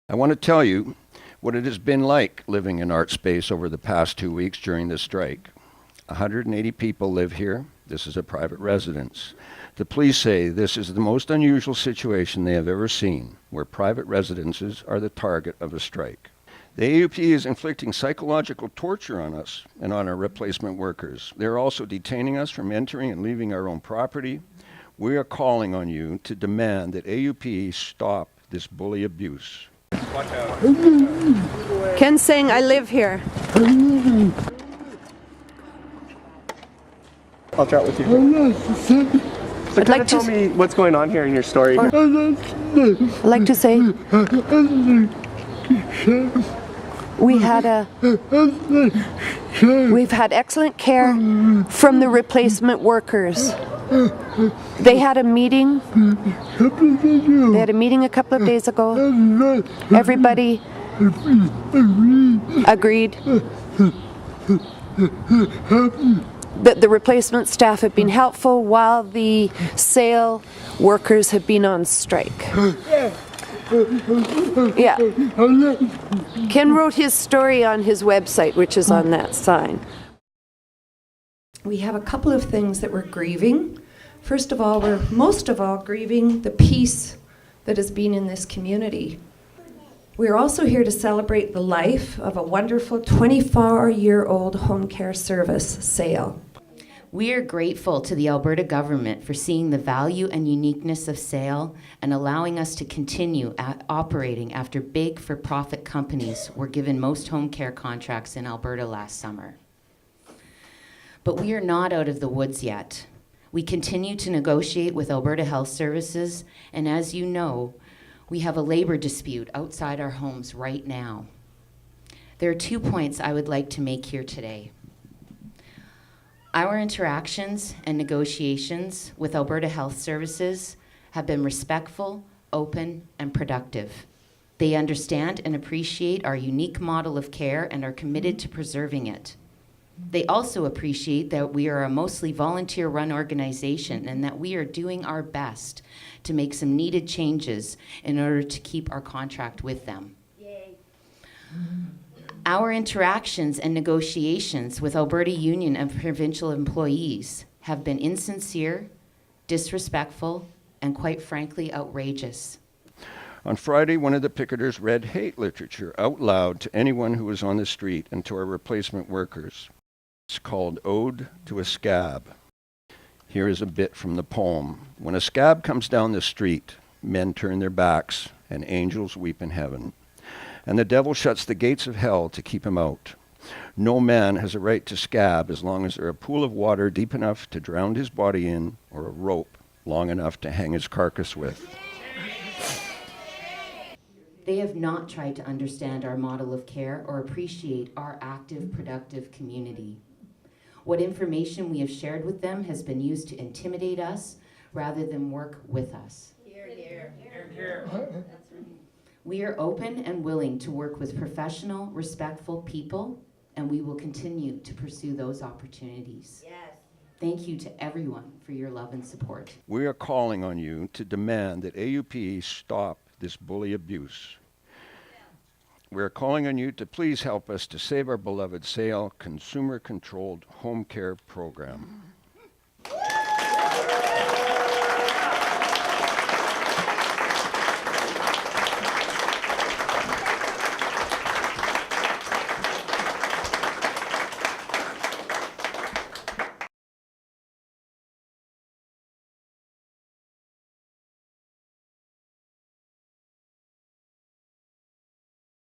I want to tell you what it has been like living in Artspace over the past 2 weeks during this strike. 180 people live here. This is a private residence. The police say this is the most unusual situation they have ever seen, where private residences are the target of a strike. The AUPE is inflicting psychological torture on us and on our replacement workers. They're also detaining us from entering and leaving our own property. We are calling on you to demand that AUPE stop this bully abuse. Ken's saying, I live here. I'll chat with you. So I'd like to tell me what's going on here in your story. I'd like to say we've had excellent care from the replacement workers. They had a meeting. They had a meeting a couple of days ago. Everybody agreed that the replacement staff have been helpful while the sale workers have been on strike. Yeah. Ken wrote his story on his website, which is on that sign. We have a couple of things that we're grieving. First of all, we're most of all grieving the peace that has been in this community. We're also here to celebrate the life of a wonderful 24-year-old home care service, SAIL. We are grateful to the Alberta government for seeing the value and uniqueness of SAIL and allowing us to continue operating after big for-profit companies were given most home care contracts in Alberta last summer. But we are not out of the woods yet. We continue to negotiate with Alberta Health Services, and as you know, we have a labor dispute outside our homes right now. There are 2 points I would like to make here today. Our interactions and negotiations with Alberta Health Services have been respectful, open, and productive. They understand and appreciate our unique model of care and are committed to preserving it. They also appreciate that we are a mostly volunteer-run organization and that we are doing our best to make some needed changes in order to keep our contract with them. Yay. Our interactions and negotiations with Alberta Union and provincial employees have been insincere, disrespectful, and quite frankly, outrageous. On Friday, one of the picketers read hate literature out loud to anyone who was on the street and to our replacement workers. It's called Ode to a Scab. Here is a bit from the poem. When a scab comes down the street, men turn their backs and angels weep in heaven. And the devil shuts the gates of hell to keep him out. No man has a right to scab as long as there is a pool of water deep enough to drown his body in or a rope long enough to hang his carcass with. They have not tried to understand our model of care or appreciate our active, productive community. What information we have shared with them has been used to intimidate us rather than work with us. Hear, hear. Hear, hear. We are open and willing to work with professional, respectful people, and we will continue to pursue those opportunities. Yes. Thank you to everyone for your love and support. We are calling on you to demand that AUPE stop this bully abuse. We are calling on you to please help us to save our beloved SAIL consumer-controlled home care program.